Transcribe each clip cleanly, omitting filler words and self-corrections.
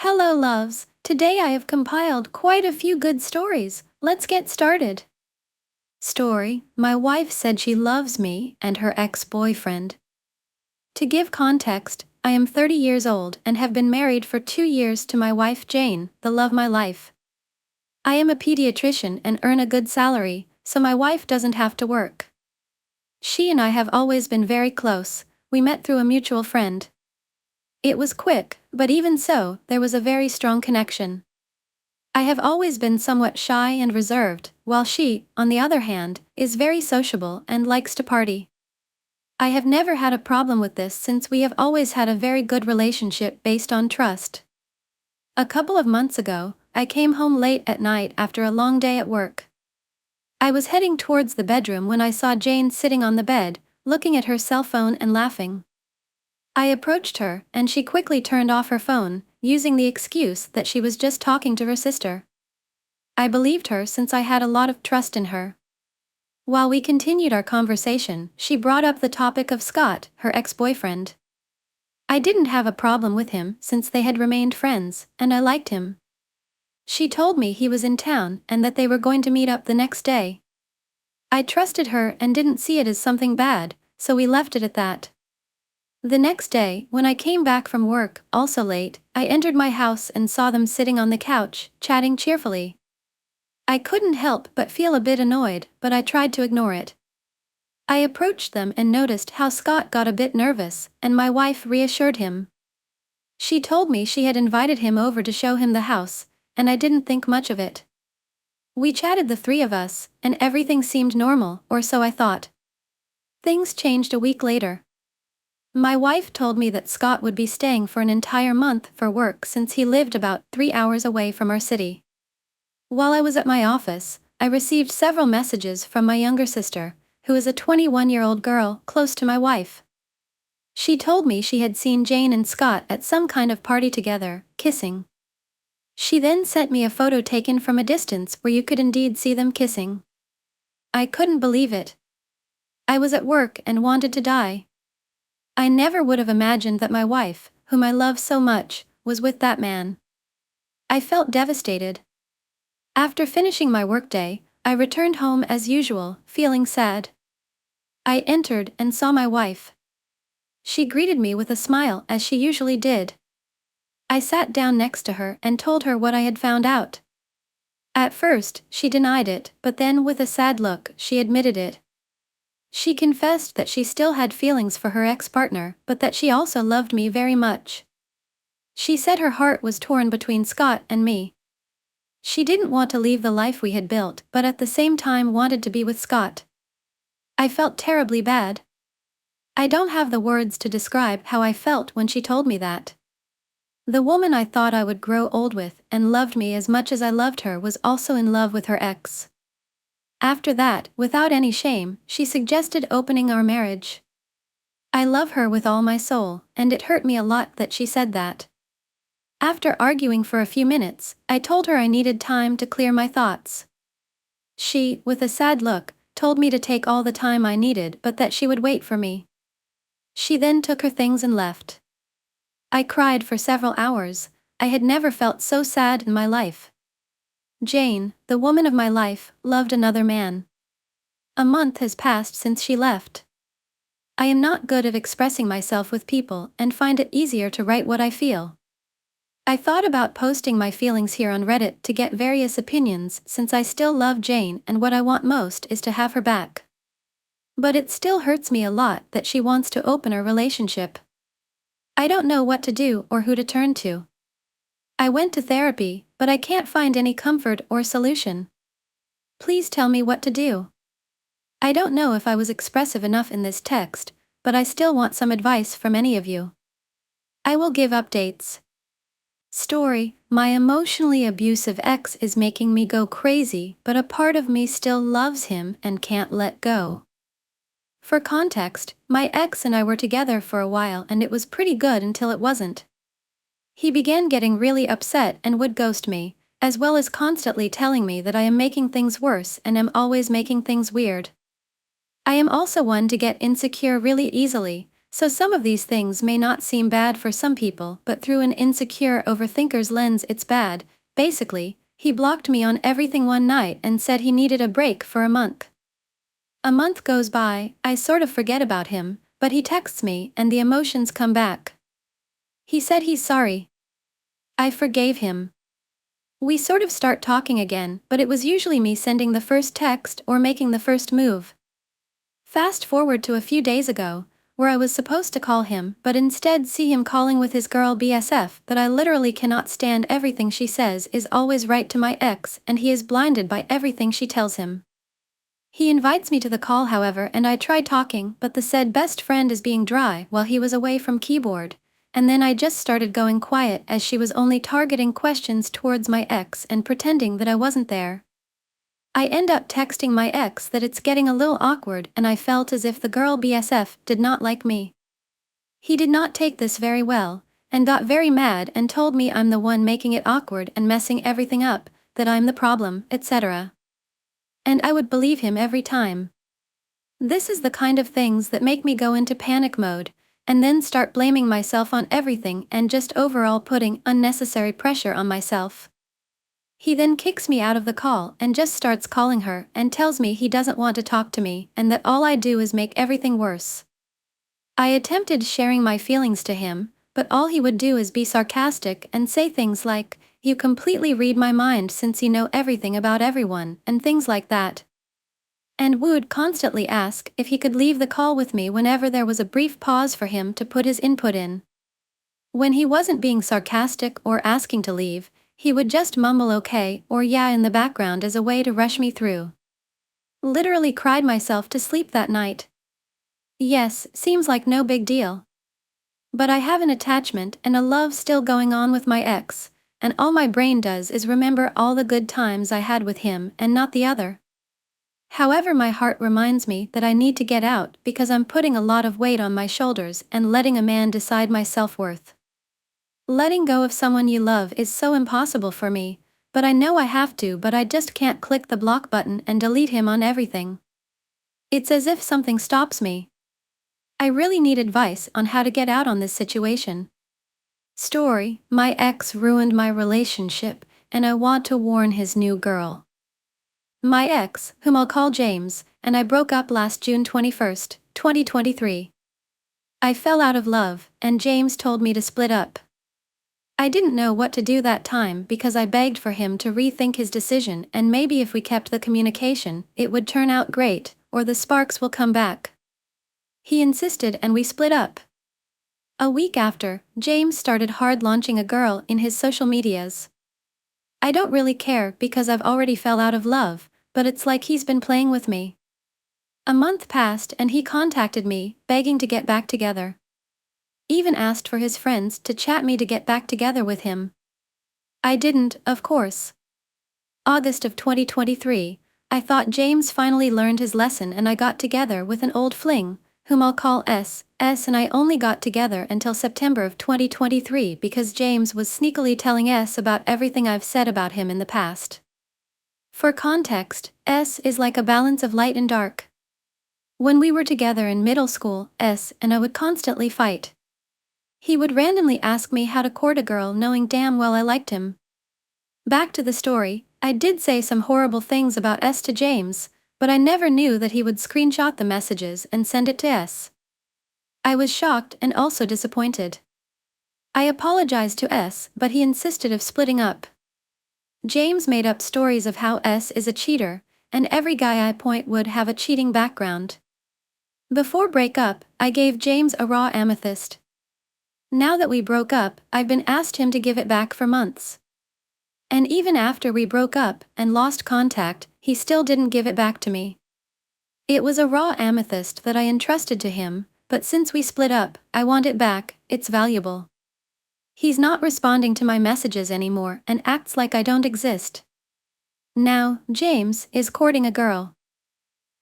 Hello, loves. Today I have compiled quite a few good stories. Let's get started. Story: My wife said she loves me and her ex-boyfriend. To give context, I am 30 years old and have been married for 2 years to my wife Jane, the love of my life. I am a pediatrician and earn a good salary, so my wife doesn't have to work. She and I have always been very close. We met through a mutual friend. It was quick, but even so, there was a very strong connection. I have always been somewhat shy and reserved, while she, on the other hand, is very sociable and likes to party. I have never had a problem with this since we have always had a very good relationship based on trust. A couple of months ago, I came home late at night after a long day at work. I was heading towards the bedroom when I saw Jane sitting on the bed, looking at her cell phone and laughing. I approached her, and she quickly turned off her phone, using the excuse that she was just talking to her sister. I believed her since I had a lot of trust in her. While we continued our conversation, she brought up the topic of Scott, her ex-boyfriend. I didn't have a problem with him since they had remained friends, and I liked him. She told me he was in town and that they were going to meet up the next day. I trusted her and didn't see it as something bad, so we left it at that. The next day, when I came back from work, also late, I entered my house and saw them sitting on the couch, chatting cheerfully. I couldn't help but feel a bit annoyed, but I tried to ignore it. I approached them and noticed how Scott got a bit nervous, and my wife reassured him. She told me she had invited him over to show him the house, and I didn't think much of it. We chatted, the three of us, and everything seemed normal, or so I thought. Things changed a week later. My wife told me that Scott would be staying for an entire month for work since he lived about 3 hours away from our city. While I was at my office, I received several messages from my younger sister, who is a 21-year-old girl close to my wife. She told me she had seen Jane and Scott at some kind of party together, kissing. She then sent me a photo taken from a distance where you could indeed see them kissing. I couldn't believe it. I was at work and wanted to die. I never would have imagined that my wife, whom I love so much, was with that man. I felt devastated. After finishing my workday, I returned home as usual, feeling sad. I entered and saw my wife. She greeted me with a smile as she usually did. I sat down next to her and told her what I had found out. At first, she denied it, but then with a sad look, she admitted it. She confessed that she still had feelings for her ex-partner, but that she also loved me very much. She said her heart was torn between Scott and me. She didn't want to leave the life we had built, but at the same time wanted to be with Scott. I felt terribly bad. I don't have the words to describe how I felt when she told me that. The woman I thought I would grow old with and loved me as much as I loved her was also in love with her ex. After that, without any shame, she suggested opening our marriage. I love her with all my soul, and it hurt me a lot that she said that. After arguing for a few minutes, I told her I needed time to clear my thoughts. She, with a sad look, told me to take all the time I needed but that she would wait for me. She then took her things and left. I cried for several hours. I had never felt so sad in my life. Jane, the woman of my life, loved another man. A month has passed since she left. I am not good at expressing myself with people and find it easier to write what I feel. I thought about posting my feelings here on Reddit to get various opinions since I still love Jane and what I want most is to have her back. But it still hurts me a lot that she wants to open our relationship. I don't know what to do or who to turn to. I went to therapy, but I can't find any comfort or solution. Please tell me what to do. I don't know if I was expressive enough in this text, but I still want some advice from any of you. I will give updates. Story: My emotionally abusive ex is making me go crazy, but a part of me still loves him and can't let go. For context, my ex and I were together for a while and it was pretty good until it wasn't. He began getting really upset and would ghost me, as well as constantly telling me that I am making things worse and am always making things weird. I am also one to get insecure really easily, So some of these things may not seem bad for some people, but through an insecure overthinker's lens it's bad. Basically, he blocked me on everything one night and said he needed a break for a month. A month goes by, I sort of forget about him, but he texts me and the emotions come back. He said he's sorry. I forgave him. We sort of start talking again, but it was usually me sending the first text or making the first move. Fast forward to a few days ago, where I was supposed to call him but instead see him calling with his girl BSF that I literally cannot stand. Everything she says is always right to my ex and he is blinded by everything she tells him. He invites me to the call however and I try talking but the said best friend is being dry while he was away from keyboard, and then I just started going quiet as she was only targeting questions towards my ex and pretending that I wasn't there. I end up texting my ex that it's getting a little awkward and I felt as if the girl BSF did not like me. He did not take this very well, and got very mad and told me I'm the one making it awkward and messing everything up, that I'm the problem, etc. And I would believe him every time. This is the kind of things that make me go into panic mode, and then start blaming myself on everything and just overall putting unnecessary pressure on myself. He then kicks me out of the call and just starts calling her and tells me he doesn't want to talk to me and that all I do is make everything worse. I attempted sharing my feelings to him, but all he would do is be sarcastic and say things like, "You completely read my mind since you know everything about everyone," and things like that. And would constantly ask if he could leave the call with me whenever there was a brief pause for him to put his input in. When he wasn't being sarcastic or asking to leave, he would just mumble okay or yeah in the background as a way to rush me through. Literally cried myself to sleep that night. Yes, seems like no big deal. But I have an attachment and a love still going on with my ex, and all my brain does is remember all the good times I had with him and not the other. However, my heart reminds me that I need to get out because I'm putting a lot of weight on my shoulders and letting a man decide my self-worth. Letting go of someone you love is so impossible for me, but I know I have to, but I just can't click the block button and delete him on everything. It's as if something stops me. I really need advice on how to get out on this situation. Story: my ex ruined my relationship, and I want to warn his new girl. My ex, whom I'll call James, and I broke up last June 21st, 2023. I fell out of love, and James told me to split up. I didn't know what to do that time because I begged for him to rethink his decision and maybe if we kept the communication, it would turn out great, or the sparks will come back. He insisted and we split up. A week after, James started hard launching a girl in his social medias. I don't really care because I've already fell out of love, but it's like he's been playing with me. A month passed and he contacted me, begging to get back together. Even asked for his friends to chat me to get back together with him. I didn't, of course. August of 2023, I thought James finally learned his lesson and I got together with an old fling, whom I'll call S, and I only got together until September of 2023 because James was sneakily telling S about everything I've said about him in the past. For context, S is like a balance of light and dark. When we were together in middle school, S and I would constantly fight. He would randomly ask me how to court a girl knowing damn well I liked him. Back to the story, I did say some horrible things about S to James, but I never knew that he would screenshot the messages and send it to S. I was shocked and also disappointed. I apologized to S, but he insisted of splitting up. James made up stories of how S is a cheater, and every guy I point would have a cheating background. Before breakup, I gave James a raw amethyst. Now that we broke up, I've been asked him to give it back for months. And even after we broke up and lost contact, he still didn't give it back to me. It was a raw amethyst that I entrusted to him, but since we split up, I want it back, it's valuable. He's not responding to my messages anymore and acts like I don't exist. Now, James is courting a girl,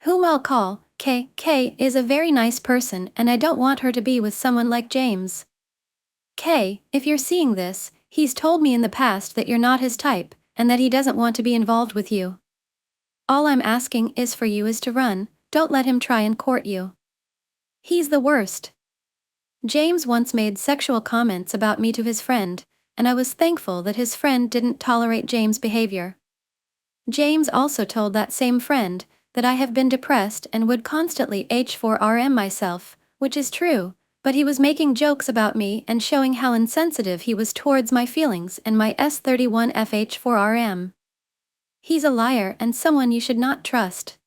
whom I'll call K. K is a very nice person and I don't want her to be with someone like James. K, if you're seeing this, he's told me in the past that you're not his type, and that he doesn't want to be involved with you. All I'm asking is for you is to run, don't let him try and court you. He's the worst. James once made sexual comments about me to his friend, and I was thankful that his friend didn't tolerate James' behavior. James also told that same friend that I have been depressed and would constantly H4RM myself, which is true, but he was making jokes about me and showing how insensitive he was towards my feelings and my S31FH4RM. He's a liar and someone you should not trust.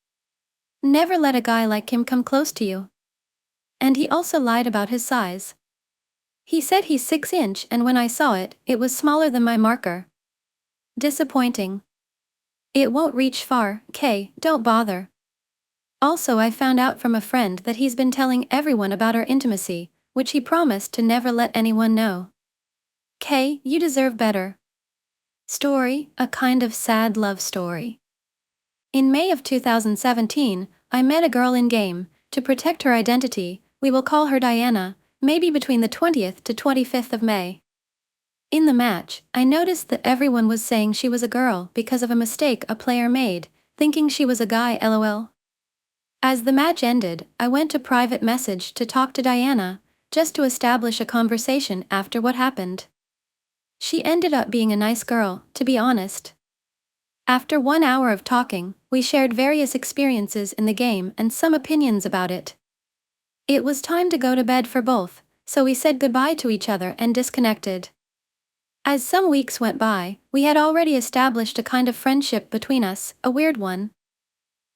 Never let a guy like him come close to you. And he also lied about his size. He said he's 6 inch, and when I saw it, it was smaller than my marker. Disappointing. It won't reach far, don't bother. Also, I found out from a friend that he's been telling everyone about our intimacy, which he promised to never let anyone know. You deserve better. Story, a kind of sad love story. In May of 2017, I met a girl in-game. To protect her identity, we will call her Diana, maybe between the 20th to 25th of May. In the match, I noticed that everyone was saying she was a girl because of a mistake a player made, thinking she was a guy, lol. As the match ended, I went to private message to talk to Diana, just to establish a conversation after what happened. She ended up being a nice girl, to be honest. After 1 hour of talking, we shared various experiences in the game and some opinions about it. It was time to go to bed for both, so we said goodbye to each other and disconnected. As some weeks went by, we had already established a kind of friendship between us, a weird one.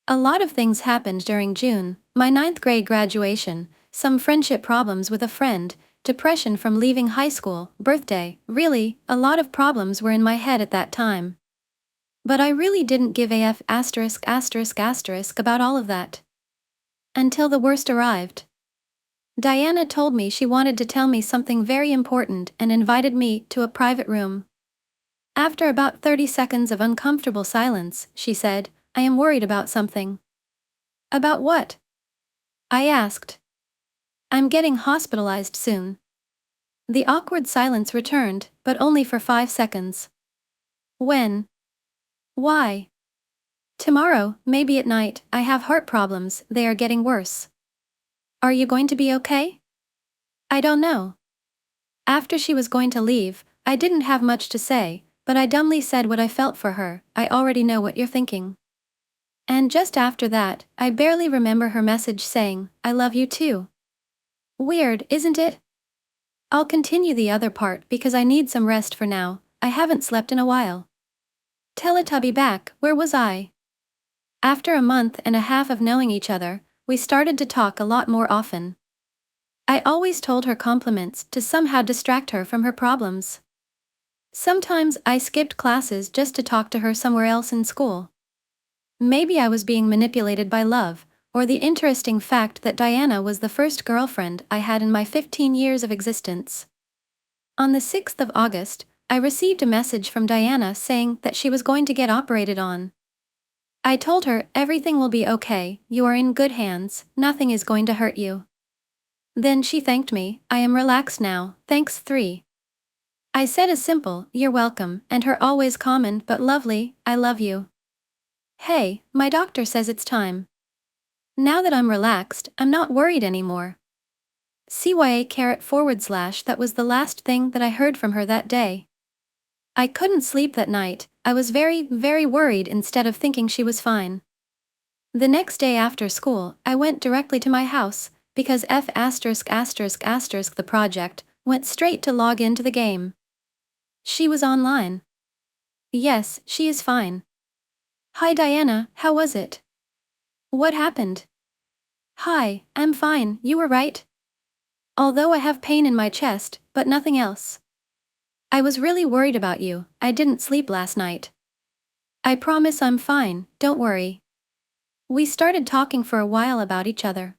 A lot of things happened during June, my 9th grade graduation, some friendship problems with a friend, depression from leaving high school, birthday, really, a lot of problems were in my head at that time. But I really didn't give a f*** about all of that. Until the worst arrived. Diana told me she wanted to tell me something very important and invited me to a private room. After about 30 seconds of uncomfortable silence, she said, "I am worried about something." "About what?" I asked. "I'm getting hospitalized soon." The awkward silence returned, but only for 5 seconds. "When?" "Why?" "Tomorrow, maybe at night. I have heart problems, they are getting worse." "Are you going to be okay?" "I don't know." After she was going to leave, I didn't have much to say, but I dumbly said what I felt for her. "I already know what you're thinking." And just after that, I barely remember her message saying, "I love you too." Weird, isn't it? I'll continue the other part because I need some rest for now. I haven't slept in a while. Teletubby back, where was I? After a month and a half of knowing each other, we started to talk a lot more often. I always told her compliments to somehow distract her from her problems. Sometimes I skipped classes just to talk to her somewhere else in school. Maybe I was being manipulated by love, or the interesting fact that Diana was the first girlfriend I had in my 15 years of existence. On the 6th of August, I received a message from Diana saying that she was going to get operated on. I told her, "Everything will be okay, you are in good hands, nothing is going to hurt you." Then she thanked me, "I am relaxed now, thanks 3. I said a simple, "You're welcome," and her always common but lovely, "I love you." Hey, my doctor says it's time. Now that I'm relaxed, I'm not worried anymore. CYA:// that was the last thing that I heard from her that day. I couldn't sleep that night. I was very, very worried instead of thinking she was fine. The next day after school, I went directly to my house, because the project went straight to log into the game. She was online. Yes, she is fine. "Hi Diana, how was it? What happened?" "Hi, I'm fine, you were right. Although I have pain in my chest, but nothing else. I was really worried about you, I didn't sleep last night. I promise I'm fine, don't worry." We started talking for a while about each other.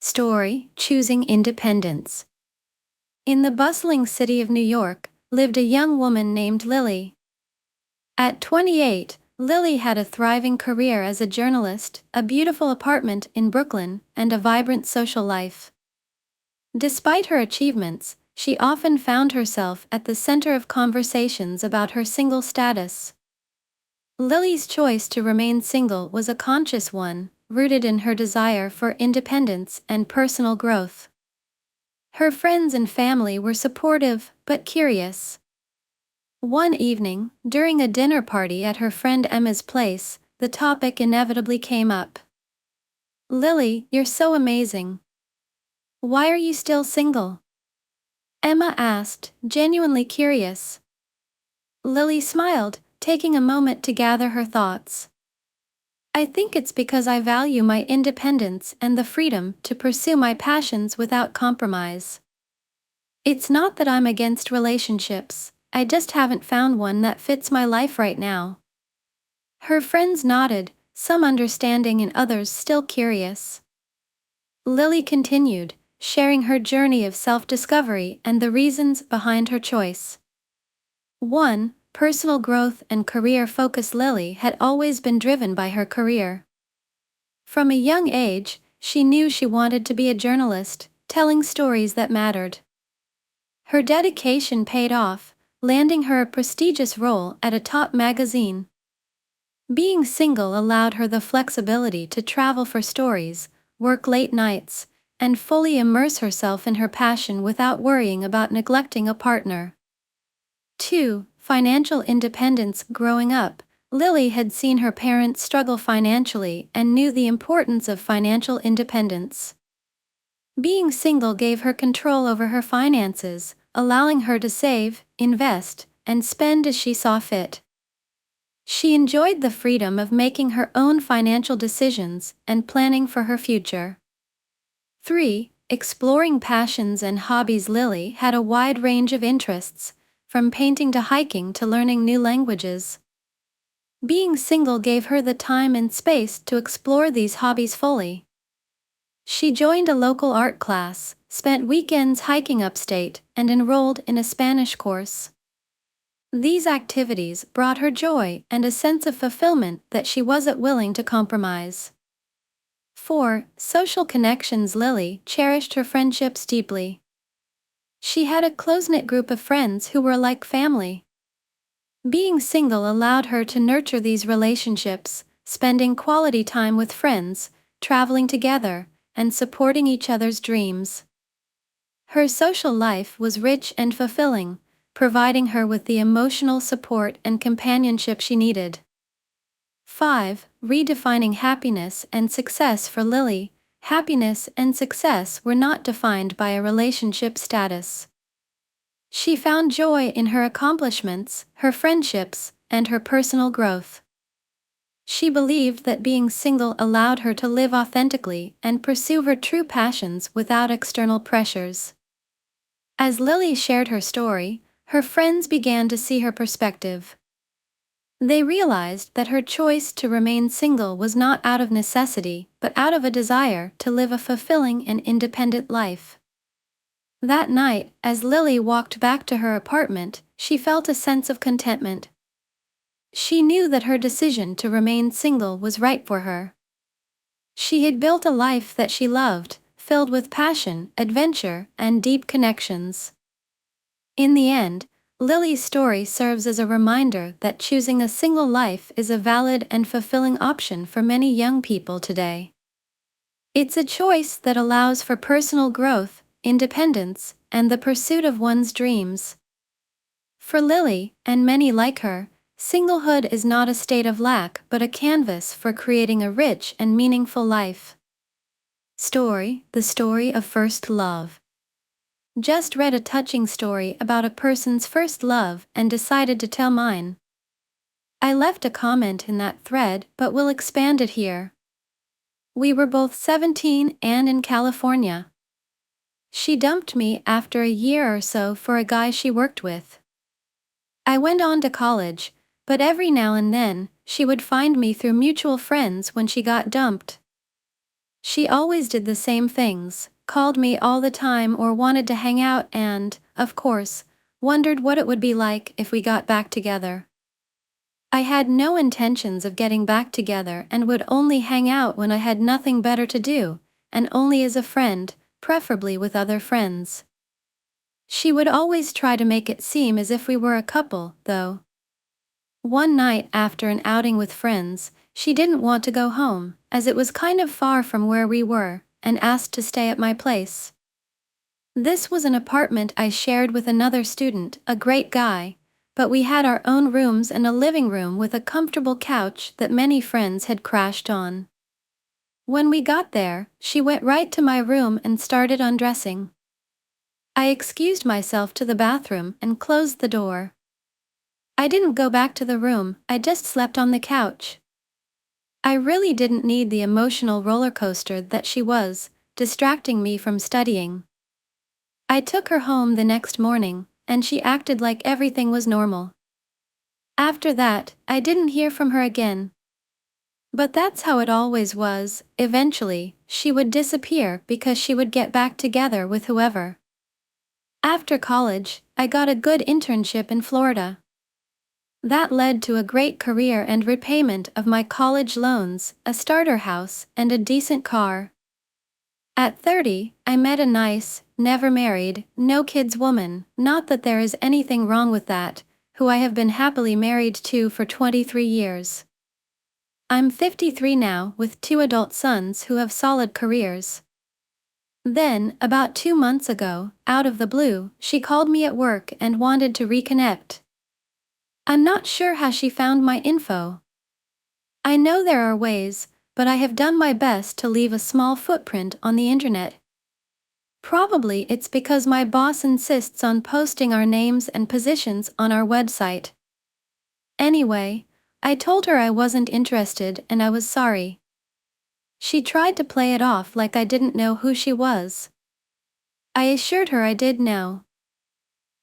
Story, choosing independence. In the bustling city of New York, lived a young woman named Lily. At 28, Lily had a thriving career as a journalist, a beautiful apartment in Brooklyn, and a vibrant social life. Despite her achievements, she often found herself at the center of conversations about her single status. Lily's choice to remain single was a conscious one, rooted in her desire for independence and personal growth. Her friends and family were supportive, but curious. One evening, during a dinner party at her friend Emma's place, the topic inevitably came up. "Lily, you're so amazing. Why are you still single?" Emma asked, genuinely curious. Lily smiled, taking a moment to gather her thoughts. "I think it's because I value my independence and the freedom to pursue my passions without compromise. It's not that I'm against relationships, I just haven't found one that fits my life right now." Her friends nodded, some understanding and others still curious. Lily continued, sharing her journey of self-discovery and the reasons behind her choice. 1. Personal growth and career focus. Lily had always been driven by her career. From a young age, she knew she wanted to be a journalist, telling stories that mattered. Her dedication paid off, landing her a prestigious role at a top magazine. Being single allowed her the flexibility to travel for stories, work late nights, and fully immerse herself in her passion without worrying about neglecting a partner. 2. Financial independence. Growing up, Lily had seen her parents struggle financially and knew the importance of financial independence. Being single gave her control over her finances, allowing her to save, invest, and spend as she saw fit. She enjoyed the freedom of making her own financial decisions and planning for her future. 3. Exploring passions and hobbies. Lily had a wide range of interests, from painting to hiking to learning new languages. Being single gave her the time and space to explore these hobbies fully. She joined a local art class, spent weekends hiking upstate, and enrolled in a Spanish course. These activities brought her joy and a sense of fulfillment that she wasn't willing to compromise. 4. Social connections. Lily cherished her friendships deeply. She had a close-knit group of friends who were like family. Being single allowed her to nurture these relationships, spending quality time with friends, traveling together, and supporting each other's dreams. Her social life was rich and fulfilling, providing her with the emotional support and companionship she needed. 5. Redefining happiness and success. For Lily, happiness and success were not defined by a relationship status. She found joy in her accomplishments, her friendships, and her personal growth. She believed that being single allowed her to live authentically and pursue her true passions without external pressures. As Lily shared her story, her friends began to see her perspective. They realized that her choice to remain single was not out of necessity, but out of a desire to live a fulfilling and independent life. That night, as Lily walked back to her apartment, she felt a sense of contentment. She knew that her decision to remain single was right for her. She had built a life that she loved, filled with passion, adventure, and deep connections. In the end, Lily's story serves as a reminder that choosing a single life is a valid and fulfilling option for many young people today. It's a choice that allows for personal growth, independence, and the pursuit of one's dreams. For Lily, and many like her, singlehood is not a state of lack but a canvas for creating a rich and meaningful life. Story: The story of first love. Just read a touching story about a person's first love and decided to tell mine. I left a comment in that thread but will expand it here. We were both 17 and in California. She dumped me after a year or so for a guy she worked with. I went on to college, but every now and then, she would find me through mutual friends when she got dumped. She always did the same things, called me all the time or wanted to hang out and, of course, wondered what it would be like if we got back together. I had no intentions of getting back together and would only hang out when I had nothing better to do, and only as a friend, preferably with other friends. She would always try to make it seem as if we were a couple, though. One night after an outing with friends, she didn't want to go home, as it was kind of far from where we were, and asked to stay at my place. This was an apartment I shared with another student, a great guy, but we had our own rooms and a living room with a comfortable couch that many friends had crashed on. When we got there, she went right to my room and started undressing. I excused myself to the bathroom and closed the door. I didn't go back to the room, I just slept on the couch. I really didn't need the emotional roller coaster that she was, distracting me from studying. I took her home the next morning, and she acted like everything was normal. After that, I didn't hear from her again. But that's how it always was. Eventually, she would disappear because she would get back together with whoever. After college, I got a good internship in Florida. That led to a great career and repayment of my college loans, a starter house, and a decent car. At 30, I met a nice, never married, no kids woman, not that there is anything wrong with that, who I have been happily married to for 23 years. I'm 53 now with 2 adult sons who have solid careers. Then, about 2 months ago, out of the blue, she called me at work and wanted to reconnect. I'm not sure how she found my info. I know there are ways, but I have done my best to leave a small footprint on the internet. Probably it's because my boss insists on posting our names and positions on our website. Anyway, I told her I wasn't interested and I was sorry. She tried to play it off like I didn't know who she was. I assured her I did know.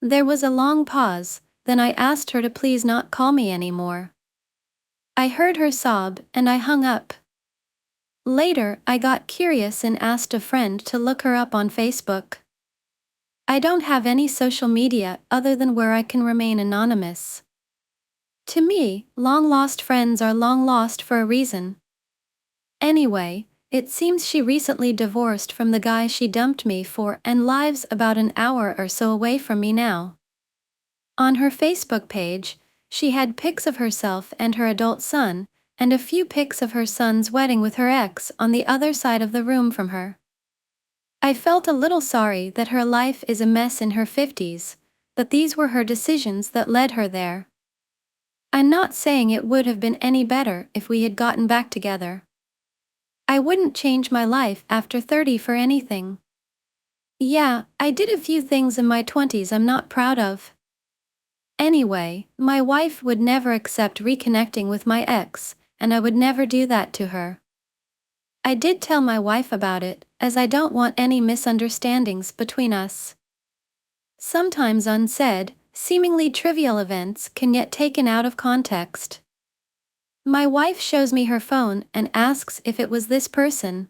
There was a long pause, then I asked her to please not call me anymore. I heard her sob and I hung up. Later, I got curious and asked a friend to look her up on Facebook. I don't have any social media other than where I can remain anonymous. To me, long-lost friends are long-lost for a reason. Anyway, it seems she recently divorced from the guy she dumped me for and lives about an hour or so away from me now. On her Facebook page, she had pics of herself and her adult son, and a few pics of her son's wedding with her ex on the other side of the room from her. I felt a little sorry that her life is a mess in her 50s, that these were her decisions that led her there. I'm not saying it would have been any better if we had gotten back together. I wouldn't change my life after 30 for anything. Yeah, I did a few things in my 20s I'm not proud of. Anyway, my wife would never accept reconnecting with my ex, and I would never do that to her. I did tell my wife about it, as I don't want any misunderstandings between us. Sometimes unsaid, seemingly trivial events can get taken out of context. My wife shows me her phone and asks if it was this person.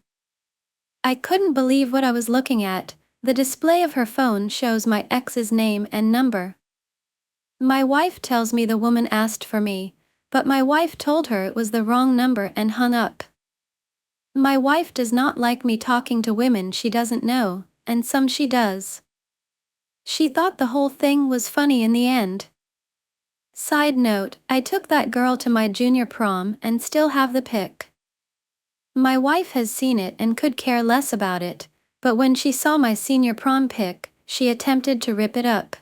I couldn't believe what I was looking at. The display of her phone shows my ex's name and number. My wife tells me the woman asked for me, but my wife told her it was the wrong number and hung up. My wife does not like me talking to women she doesn't know, and some she does. She thought the whole thing was funny in the end. Side note, I took that girl to my junior prom and still have the pic. My wife has seen it and could care less about it, but when she saw my senior prom pic, she attempted to rip it up.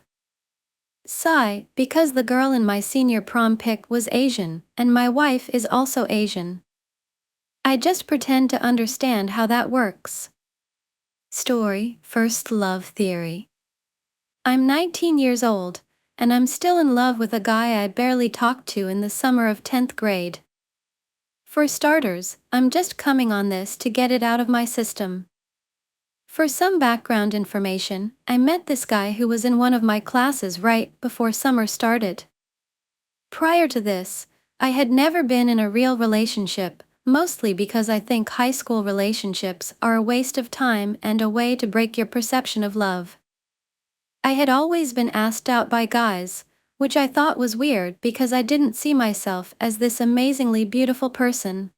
Sigh, because the girl in my senior prom pic was Asian, and my wife is also Asian. I just pretend to understand how that works. Story, First Love Theory. I'm 19 years old, and I'm still in love with a guy I barely talked to in the summer of 10th grade. For starters, I'm just coming on this to get it out of my system. For some background information, I met this guy who was in one of my classes right before summer started. Prior to this, I had never been in a real relationship, mostly because I think high school relationships are a waste of time and a way to break your perception of love. I had always been asked out by guys, which I thought was weird because I didn't see myself as this amazingly beautiful person.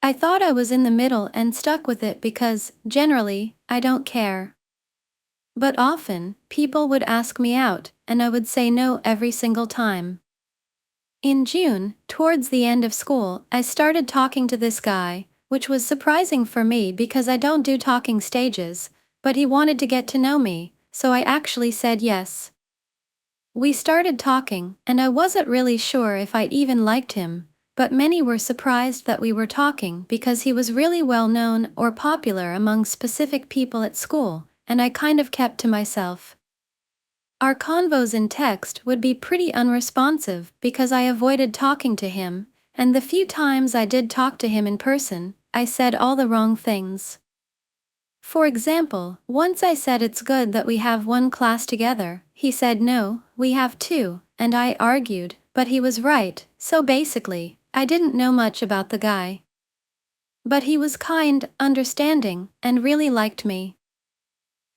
I thought I was in the middle and stuck with it because, generally, I don't care. But often, people would ask me out, and I would say no every single time. In June, towards the end of school, I started talking to this guy, which was surprising for me because I don't do talking stages, but he wanted to get to know me, so I actually said yes. We started talking, and I wasn't really sure if I even liked him, but many were surprised that we were talking because he was really well known or popular among specific people at school, and I kind of kept to myself. Our convos in text would be pretty unresponsive because I avoided talking to him, and the few times I did talk to him in person, I said all the wrong things. For example, once I said it's good that we have one class together, he said no, we have two, and I argued, but he was right, so basically, I didn't know much about the guy. But he was kind, understanding, and really liked me.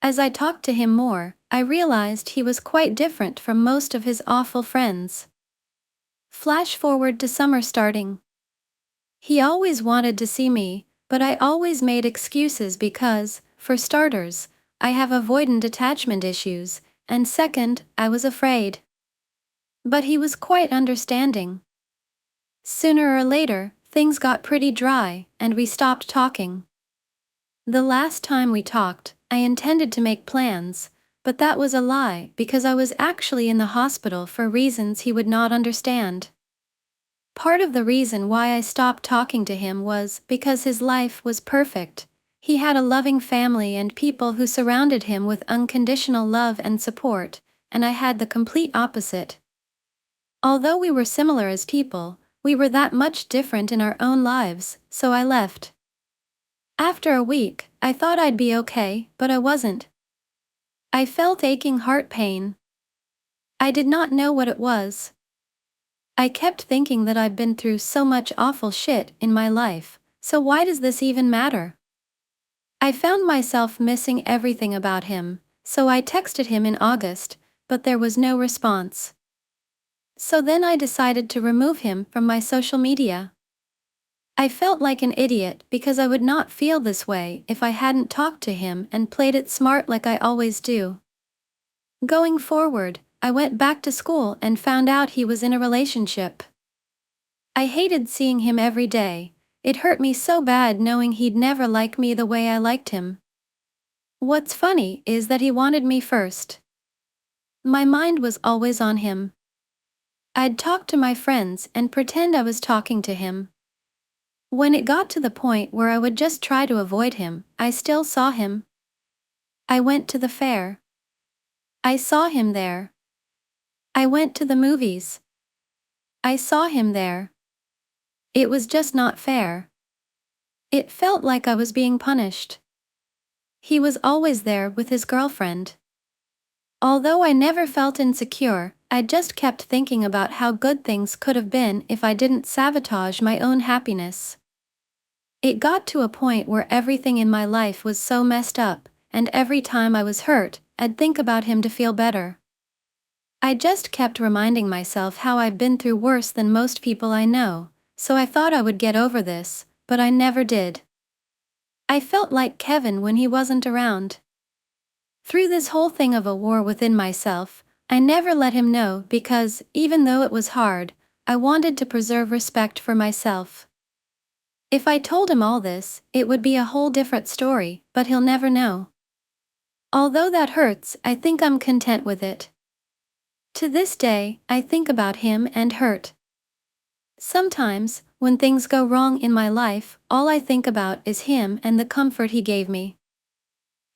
As I talked to him more, I realized he was quite different from most of his awful friends. Flash forward to summer starting. He always wanted to see me, but I always made excuses because, for starters, I have avoidant attachment issues, and second, I was afraid. But he was quite understanding. Sooner or later, things got pretty dry, and we stopped talking. The last time we talked, I intended to make plans, but that was a lie because I was actually in the hospital for reasons he would not understand. Part of the reason why I stopped talking to him was because his life was perfect. He had a loving family and people who surrounded him with unconditional love and support, and I had the complete opposite. Although we were similar as people, we were that much different in our own lives, so I left. After a week, I thought I'd be okay, but I wasn't. I felt aching heart pain. I did not know what it was. I kept thinking that I've been through so much awful shit in my life, so why does this even matter? I found myself missing everything about him, so I texted him in August, but there was no response. So then I decided to remove him from my social media. I felt like an idiot because I would not feel this way if I hadn't talked to him and played it smart like I always do. Going forward, I went back to school and found out he was in a relationship. I hated seeing him every day. It hurt me so bad knowing he'd never like me the way I liked him. What's funny is that he wanted me first. My mind was always on him. I'd talk to my friends and pretend I was talking to him. When it got to the point where I would just try to avoid him, I still saw him. I went to the fair. I saw him there. I went to the movies. I saw him there. It was just not fair. It felt like I was being punished. He was always there with his girlfriend. Although I never felt insecure, I just kept thinking about how good things could have been if I didn't sabotage my own happiness. It got to a point where everything in my life was so messed up, and every time I was hurt, I'd think about him to feel better. I just kept reminding myself how I've been through worse than most people I know, so I thought I would get over this, but I never did. I felt like Kevin when he wasn't around. Through this whole thing of a war within myself, I never let him know because, even though it was hard, I wanted to preserve respect for myself. If I told him all this, it would be a whole different story, but he'll never know. Although that hurts, I think I'm content with it. To this day, I think about him and hurt. Sometimes, when things go wrong in my life, all I think about is him and the comfort he gave me.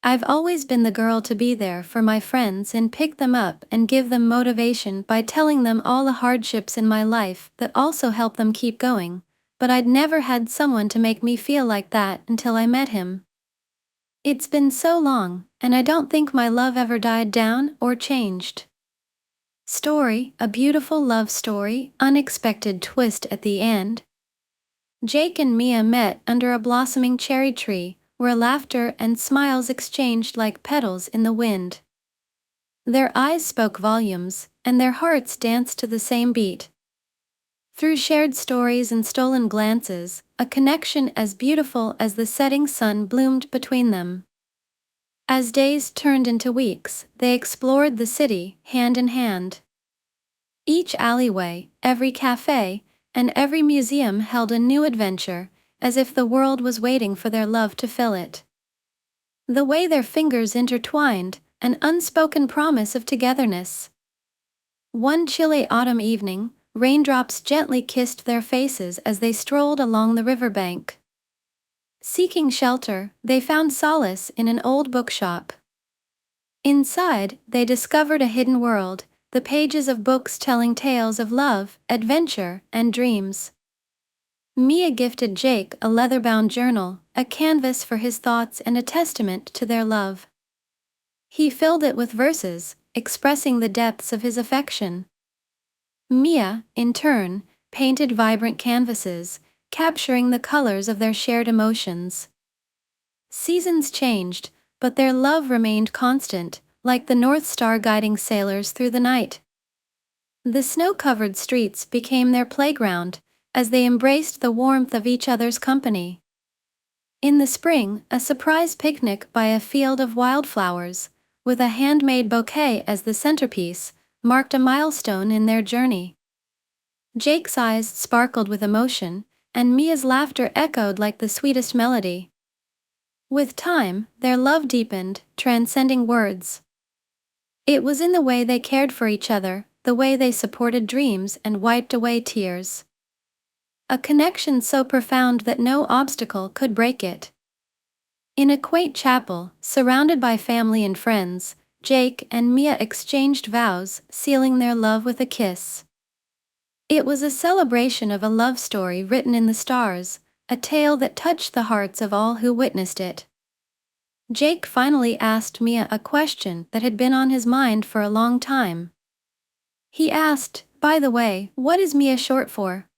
I've always been the girl to be there for my friends and pick them up and give them motivation by telling them all the hardships in my life that also help them keep going, but I'd never had someone to make me feel like that until I met him. It's been so long, and I don't think my love ever died down or changed. Story, a beautiful love story, unexpected twist at the end. Jake and Mia met under a blossoming cherry tree, where laughter and smiles exchanged like petals in the wind. Their eyes spoke volumes, and their hearts danced to the same beat. Through shared stories and stolen glances, a connection as beautiful as the setting sun bloomed between them. As days turned into weeks, they explored the city, hand in hand. Each alleyway, every cafe, and every museum held a new adventure, as if the world was waiting for their love to fill it. The way their fingers intertwined, an unspoken promise of togetherness. One chilly autumn evening, raindrops gently kissed their faces as they strolled along the riverbank. Seeking shelter, they found solace in an old bookshop. Inside, they discovered a hidden world, the pages of books telling tales of love, adventure, and dreams. Mia gifted Jake a leather-bound journal, a canvas for his thoughts and a testament to their love. He filled it with verses, expressing the depths of his affection. Mia, in turn, painted vibrant canvases, capturing the colors of their shared emotions. Seasons changed, but their love remained constant, like the North Star guiding sailors through the night. The snow-covered streets became their playground, as they embraced the warmth of each other's company. In the spring, a surprise picnic by a field of wildflowers, with a handmade bouquet as the centerpiece, marked a milestone in their journey. Jake's eyes sparkled with emotion, and Mia's laughter echoed like the sweetest melody. With time, their love deepened, transcending words. It was in the way they cared for each other, the way they supported dreams and wiped away tears. A connection so profound that no obstacle could break it. In a quaint chapel, surrounded by family and friends, Jake and Mia exchanged vows, sealing their love with a kiss. It was a celebration of a love story written in the stars, a tale that touched the hearts of all who witnessed it. Jake finally asked Mia a question that had been on his mind for a long time. He asked, "By the way, what is Mia short for?"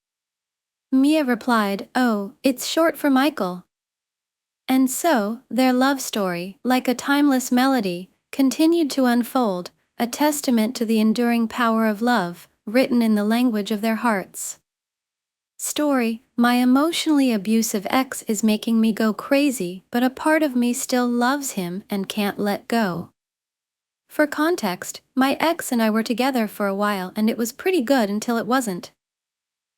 Mia replied, "Oh, it's short for Michael." And so, their love story, like a timeless melody, continued to unfold, a testament to the enduring power of love, written in the language of their hearts. Story: My emotionally abusive ex is making me go crazy, but a part of me still loves him and can't let go. For context, my ex and I were together for a while and it was pretty good until it wasn't.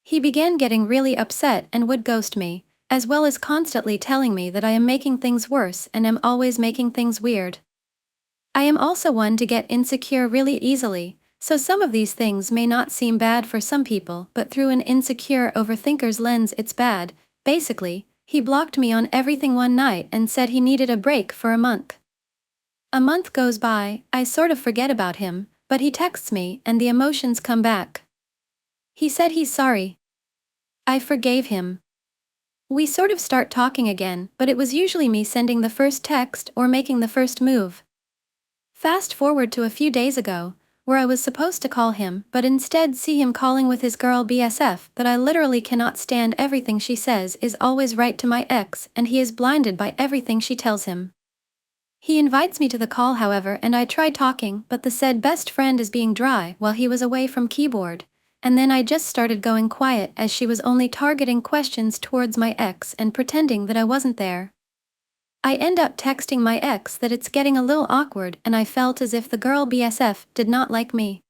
He began getting really upset and would ghost me, as well as constantly telling me that I am making things worse and am always making things weird. I am also one to get insecure really easily, so some of these things may not seem bad for some people, but through an insecure overthinker's lens it's bad. Basically, he blocked me on everything one night and said he needed a break for a month. A month goes by, I sort of forget about him, but he texts me and the emotions come back. He said he's sorry. I forgave him. We sort of start talking again, but it was usually me sending the first text or making the first move. Fast forward to a few days ago, where I was supposed to call him but instead see him calling with his girl BSF that I literally cannot stand. Everything she says is always right to my ex and he is blinded by everything she tells him. He invites me to the call however and I try talking but the said best friend is being dry while he was away from keyboard, and then I just started going quiet as she was only targeting questions towards my ex and pretending that I wasn't there. I end up texting my ex that it's getting a little awkward and I felt as if the girl BSF did not like me.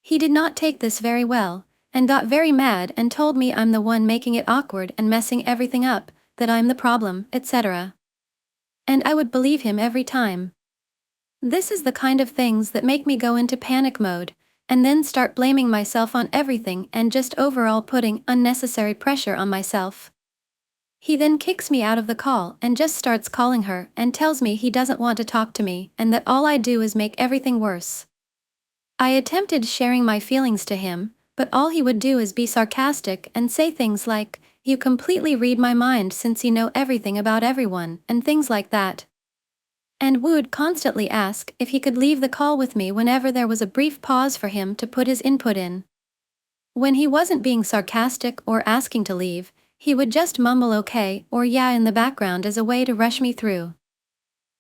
He did not take this very well, and got very mad and told me I'm the one making it awkward and messing everything up, that I'm the problem, etc. And I would believe him every time. This is the kind of things that make me go into panic mode, and then start blaming myself on everything and just overall putting unnecessary pressure on myself. He then kicks me out of the call and just starts calling her and tells me he doesn't want to talk to me and that all I do is make everything worse. I attempted sharing my feelings to him, but all he would do is be sarcastic and say things like, "You completely read my mind since you know everything about everyone," and things like that. And would constantly ask if he could leave the call with me whenever there was a brief pause for him to put his input in. When he wasn't being sarcastic or asking to leave, he would just mumble okay or yeah in the background as a way to rush me through.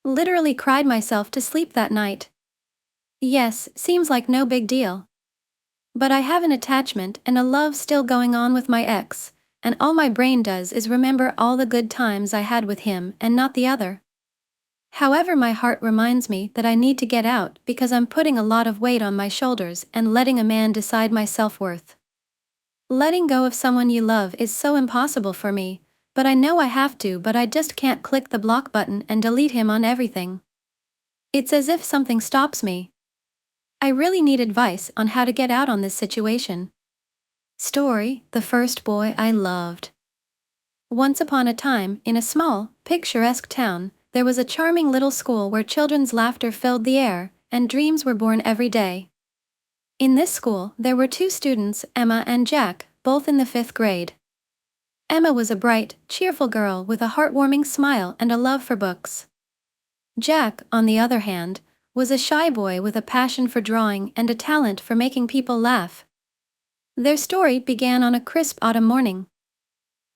Literally cried myself to sleep that night. Yes, seems like no big deal. But I have an attachment and a love still going on with my ex, and all my brain does is remember all the good times I had with him and not the other. However, my heart reminds me that I need to get out because I'm putting a lot of weight on my shoulders and letting a man decide my self-worth. Letting go of someone you love is so impossible for me, but I know I have to, but I just can't click the block button and delete him on everything. It's as if something stops me. I really need advice on how to get out on this situation. Story: The First Boy I Loved. Once upon a time, in a small, picturesque town, there was a charming little school where children's laughter filled the air, and dreams were born every day. In this school, there were two students, Emma and Jack, both in the 5th grade. Emma was a bright, cheerful girl with a heartwarming smile and a love for books. Jack, on the other hand, was a shy boy with a passion for drawing and a talent for making people laugh. Their story began on a crisp autumn morning.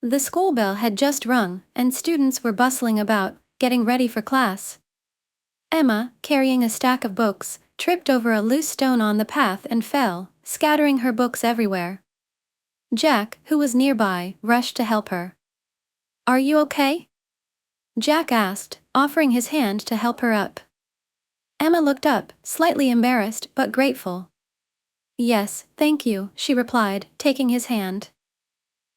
The school bell had just rung, and students were bustling about, getting ready for class. Emma, carrying a stack of books, tripped over a loose stone on the path and fell, scattering her books everywhere. Jack, who was nearby, rushed to help her. "Are you okay?" Jack asked, offering his hand to help her up. Emma looked up, slightly embarrassed but grateful. "Yes, thank you," she replied, taking his hand.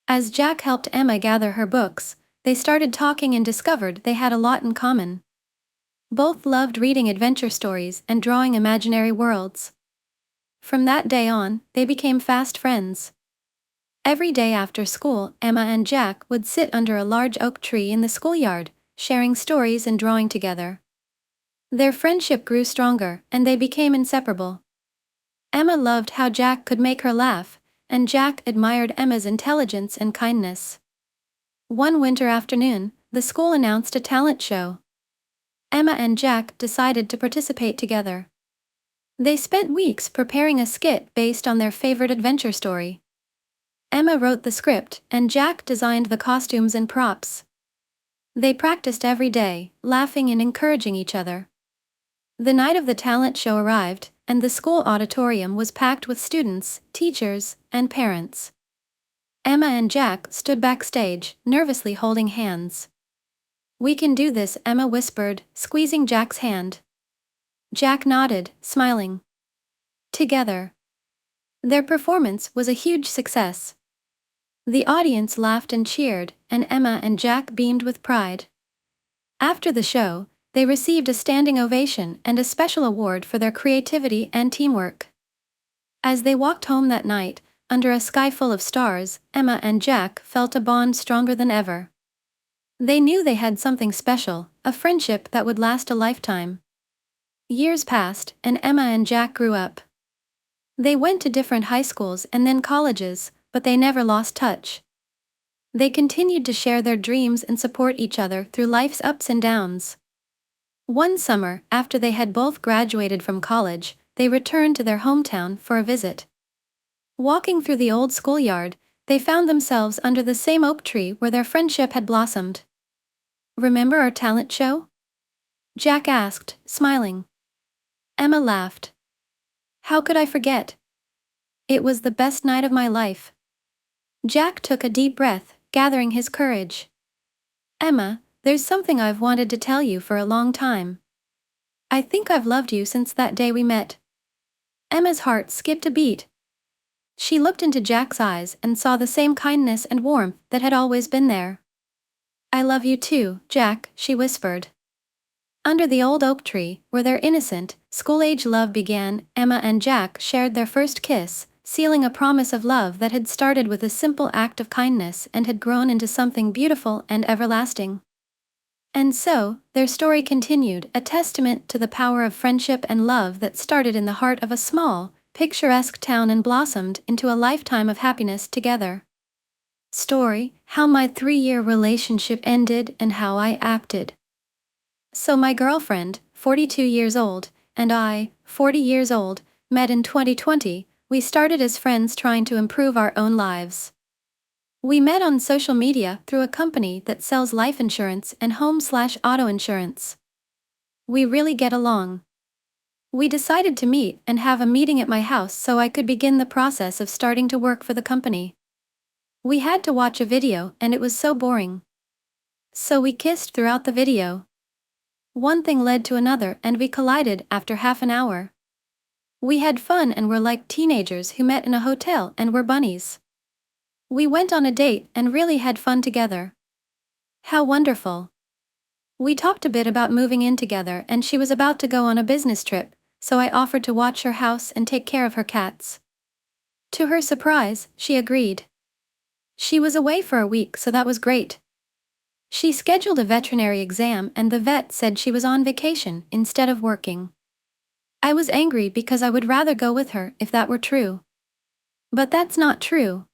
As Jack helped Emma gather her books, they started talking and discovered they had a lot in common. Both loved reading adventure stories and drawing imaginary worlds. From that day on, they became fast friends. Every day after school, Emma and Jack would sit under a large oak tree in the schoolyard, sharing stories and drawing together. Their friendship grew stronger, and they became inseparable. Emma loved how Jack could make her laugh, and Jack admired Emma's intelligence and kindness. One winter afternoon, the school announced a talent show. Emma and Jack decided to participate together. They spent weeks preparing a skit based on their favorite adventure story. Emma wrote the script, and Jack designed the costumes and props. They practiced every day, laughing and encouraging each other. The night of the talent show arrived, and the school auditorium was packed with students, teachers, and parents. Emma and Jack stood backstage, nervously holding hands. "We can do this," Emma whispered, squeezing Jack's hand. Jack nodded, smiling. Together. Their performance was a huge success. The audience laughed and cheered, and Emma and Jack beamed with pride. After the show, they received a standing ovation and a special award for their creativity and teamwork. As they walked home that night, under a sky full of stars, Emma and Jack felt a bond stronger than ever. They knew they had something special, a friendship that would last a lifetime. Years passed, and Emma and Jack grew up. They went to different high schools and then colleges, but they never lost touch. They continued to share their dreams and support each other through life's ups and downs. One summer, after they had both graduated from college, they returned to their hometown for a visit. Walking through the old schoolyard, they found themselves under the same oak tree where their friendship had blossomed. "Remember our talent show?" Jack asked, smiling. Emma laughed. "How could I forget? It was the best night of my life." Jack took a deep breath, gathering his courage. "Emma, there's something I've wanted to tell you for a long time. I think I've loved you since that day we met." Emma's heart skipped a beat. She looked into Jack's eyes and saw the same kindness and warmth that had always been there. "I love you too, Jack," she whispered. Under the old oak tree, where their innocent, school-age love began, Emma and Jack shared their first kiss, sealing a promise of love that had started with a simple act of kindness and had grown into something beautiful and everlasting. And so, their story continued, a testament to the power of friendship and love that started in the heart of a small, picturesque town and blossomed into a lifetime of happiness together. Story: How my 3-year relationship ended and how I acted. So my girlfriend, 42 years old, and I, 40 years old, met in 2020. We started as friends trying to improve our own lives. We met on social media through a company that sells life insurance and home/auto insurance. We really get along. We decided to meet and have a meeting at my house so I could begin the process of starting to work for the company. We had to watch a video and it was so boring. So we kissed throughout the video. One thing led to another and we collided after half an hour. We had fun and were like teenagers who met in a hotel and were bunnies. We went on a date and really had fun together. How wonderful. We talked a bit about moving in together, and she was about to go on a business trip, so I offered to watch her house and take care of her cats. To her surprise, she agreed. She was away for a week, so that was great. She scheduled a veterinary exam, and the vet said she was on vacation instead of working. I was angry because I would rather go with her if that were true. But that's not true.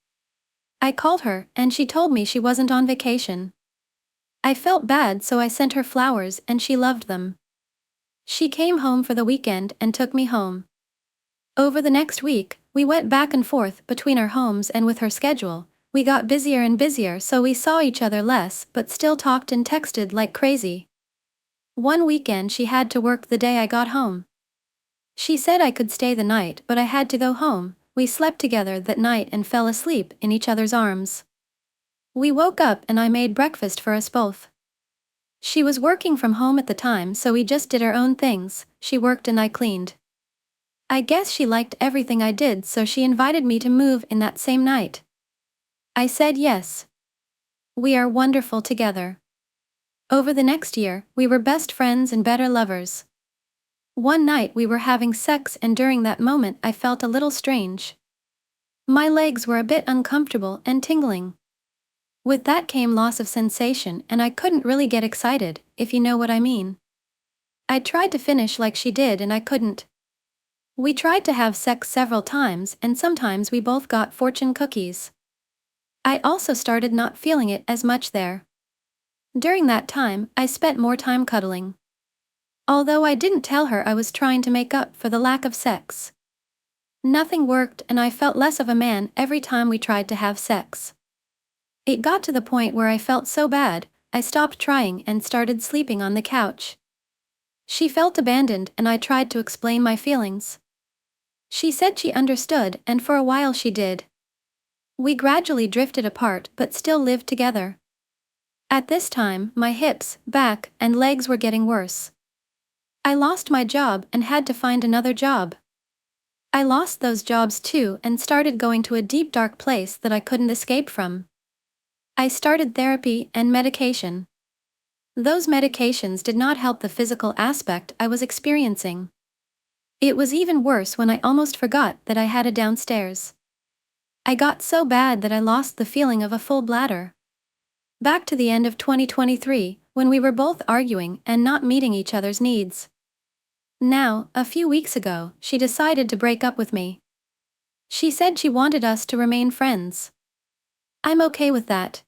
I called her, and she told me she wasn't on vacation. I felt bad, so I sent her flowers, and she loved them. She came home for the weekend and took me home. Over the next week, we went back and forth between our homes, and with her schedule, we got busier and busier, so we saw each other less but still talked and texted like crazy. One weekend she had to work the day I got home. She said I could stay the night, but I had to go home. We slept together that night and fell asleep in each other's arms. We woke up and I made breakfast for us both. She was working from home at the time, so we just did our own things. She worked and I cleaned. I guess she liked everything I did, so she invited me to move in that same night. I said yes. We are wonderful together. Over the next year, we were best friends and better lovers. One night we were having sex, and during that moment I felt a little strange. My legs were a bit uncomfortable and tingling. With that came loss of sensation, and I couldn't really get excited, if you know what I mean. I tried to finish like she did and I couldn't. We tried to have sex several times, and sometimes we both got fortune cookies. I also started not feeling it as much there. During that time, I spent more time cuddling. Although I didn't tell her I was trying to make up for the lack of sex. Nothing worked, and I felt less of a man every time we tried to have sex. It got to the point where I felt so bad, I stopped trying and started sleeping on the couch. She felt abandoned, and I tried to explain my feelings. She said she understood, and for a while she did. We gradually drifted apart but still lived together. At this time, my hips, back, and legs were getting worse. I lost my job and had to find another job. I lost those jobs too and started going to a deep dark place that I couldn't escape from. I started therapy and medication. Those medications did not help the physical aspect I was experiencing. It was even worse when I almost forgot that I had a downstairs. I got so bad that I lost the feeling of a full bladder. Back to the end of 2023, when we were both arguing and not meeting each other's needs. Now, a few weeks ago, she decided to break up with me. She said she wanted us to remain friends. I'm okay with that.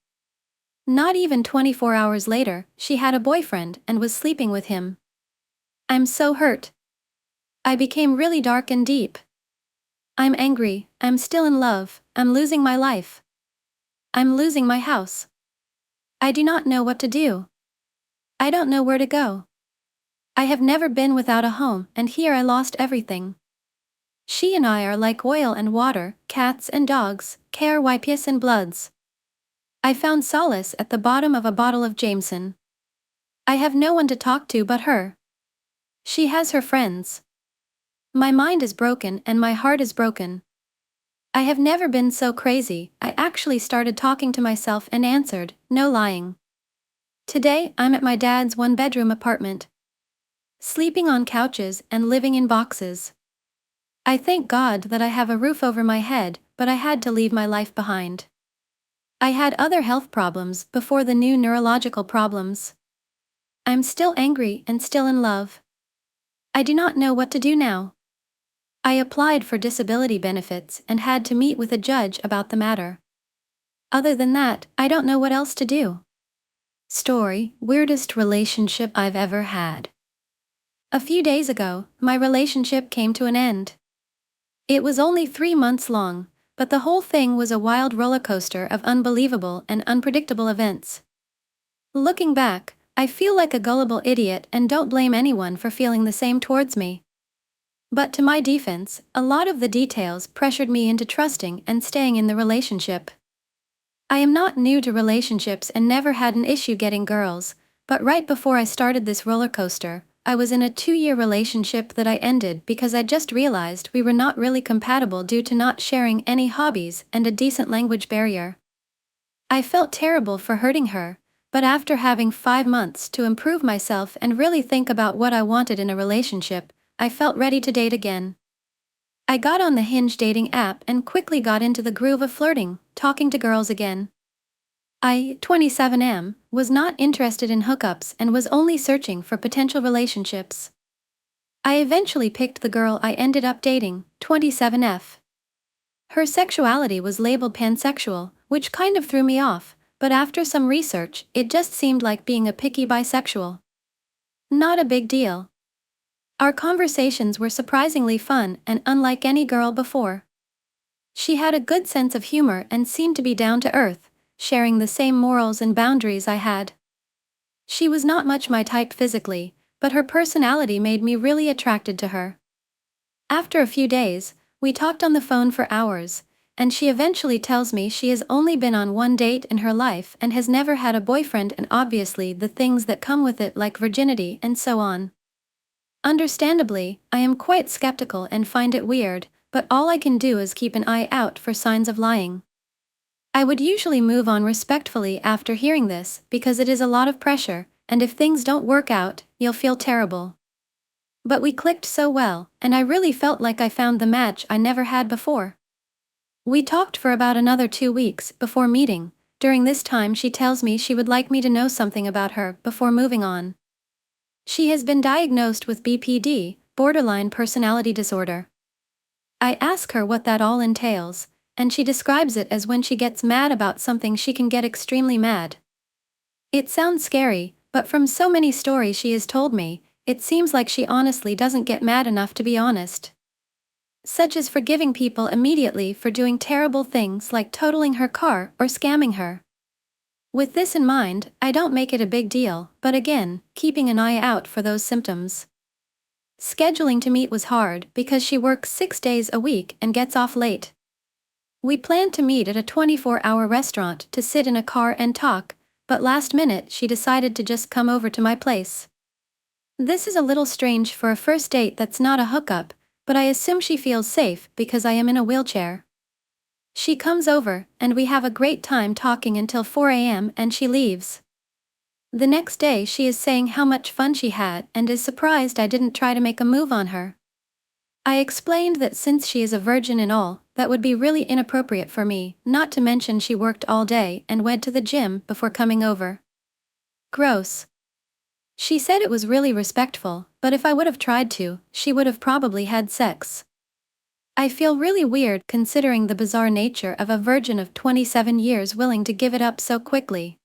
Not even 24 hours later, she had a boyfriend and was sleeping with him. I'm so hurt. I became really dark and deep. I'm angry, I'm still in love, I'm losing my life. I'm losing my house. I do not know what to do. I don't know where to go. I have never been without a home, and here I lost everything. She and I are like oil and water, cats and dogs, KRYPS and bloods. I found solace at the bottom of a bottle of Jameson. I have no one to talk to but her. She has her friends. My mind is broken and my heart is broken. I have never been so crazy. I actually started talking to myself and answered, no lying. Today, I'm at my dad's one-bedroom apartment. Sleeping on couches and living in boxes. I thank God that I have a roof over my head, but I had to leave my life behind. I had other health problems before the new neurological problems. I'm still angry and still in love. I do not know what to do now. I applied for disability benefits and had to meet with a judge about the matter. Other than that, I don't know what else to do. Story: weirdest relationship I've ever had. A few days ago, my relationship came to an end. It was only 3 months long, but the whole thing was a wild roller coaster of unbelievable and unpredictable events. Looking back, I feel like a gullible idiot and don't blame anyone for feeling the same towards me. But to my defense, a lot of the details pressured me into trusting and staying in the relationship. I am not new to relationships and never had an issue getting girls, but right before I started this roller coaster, I was in a 2-year relationship that I ended because I just realized we were not really compatible due to not sharing any hobbies and a decent language barrier. I felt terrible for hurting her, But after having 5 months to improve myself and really think about what I wanted in a relationship, I felt ready to date again. I got on the Hinge dating app and quickly got into the groove of flirting, talking to girls again. I, 27 was not interested in hookups and was only searching for potential relationships. I eventually picked the girl I ended up dating, 27F. Her sexuality was labeled pansexual, which kind of threw me off, but after some research, it just seemed like being a picky bisexual. Not a big deal. Our conversations were surprisingly fun and unlike any girl before. She had a good sense of humor and seemed to be down to earth, sharing the same morals and boundaries I had. She was not much my type physically, but her personality made me really attracted to her. After a few days, we talked on the phone for hours, and she eventually tells me she has only been on one date in her life and has never had a boyfriend, and obviously the things that come with it like virginity and so on. Understandably, I am quite skeptical and find it weird, but all I can do is keep an eye out for signs of lying. I would usually move on respectfully after hearing this because it is a lot of pressure, and if things don't work out, you'll feel terrible. But we clicked so well, and I really felt like I found the match I never had before. We talked for about another 2 weeks before meeting. During this time she tells me she would like me to know something about her before moving on. She has been diagnosed with BPD, borderline personality disorder. I ask her what that all entails, and she describes it as when she gets mad about something she can get extremely mad. It sounds scary, but from so many stories she has told me, it seems like she honestly doesn't get mad enough to be honest. Such as forgiving people immediately for doing terrible things like totaling her car or scamming her. With this in mind, I don't make it a big deal, but again, keeping an eye out for those symptoms. Scheduling to meet was hard because she works 6 days a week and gets off late. We planned to meet at a 24-hour restaurant to sit in a car and talk, but last minute she decided to just come over to my place. This is a little strange for a first date that's not a hookup, but I assume she feels safe because I am in a wheelchair. She comes over, and we have a great time talking until 4 a.m. and she leaves. The next day she is saying how much fun she had and is surprised I didn't try to make a move on her. I explained that since she is a virgin and all, that would be really inappropriate for me, not to mention she worked all day and went to the gym before coming over. Gross. She said it was really respectful, but if I would have tried to, she would have probably had sex. I feel really weird considering the bizarre nature of a virgin of 27 years willing to give it up so quickly.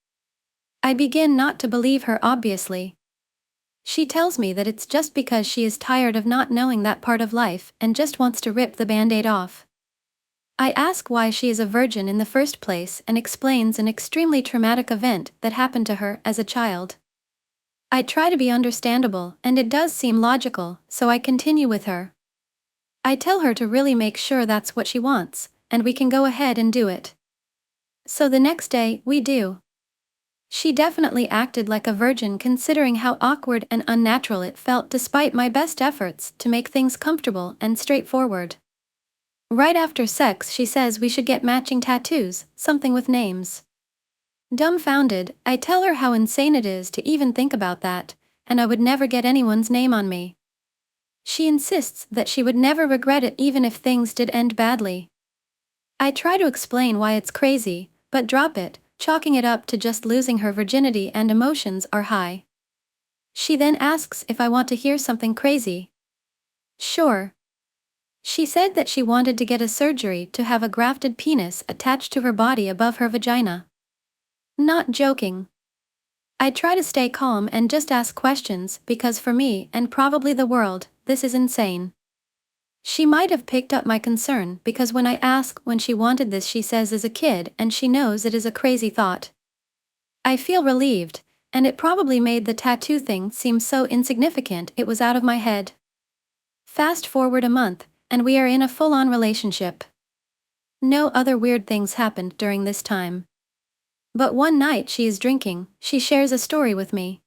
I begin not to believe her obviously. She tells me that it's just because she is tired of not knowing that part of life and just wants to rip the band-aid off. I ask why she is a virgin in the first place and explains an extremely traumatic event that happened to her as a child. I try to be understandable and it does seem logical, so I continue with her. I tell her to really make sure that's what she wants, and we can go ahead and do it. So the next day, we do. She definitely acted like a virgin considering how awkward and unnatural it felt despite my best efforts to make things comfortable and straightforward. Right after sex she says we should get matching tattoos, something with names. Dumbfounded, I tell her how insane it is to even think about that, and I would never get anyone's name on me. She insists that she would never regret it even if things did end badly. I try to explain why it's crazy, but drop it, chalking it up to just losing her virginity and emotions are high. She then asks if I want to hear something crazy. Sure. She said that she wanted to get a surgery to have a grafted penis attached to her body above her vagina. Not joking. I try to stay calm and just ask questions because for me, and probably the world, this is insane. She might have picked up my concern because when I ask when she wanted this she says as a kid and she knows it is a crazy thought. I feel relieved, and it probably made the tattoo thing seem so insignificant it was out of my head. Fast forward a month, and we are in a full-on relationship. No other weird things happened during this time. But one night she is drinking, she shares a story with me.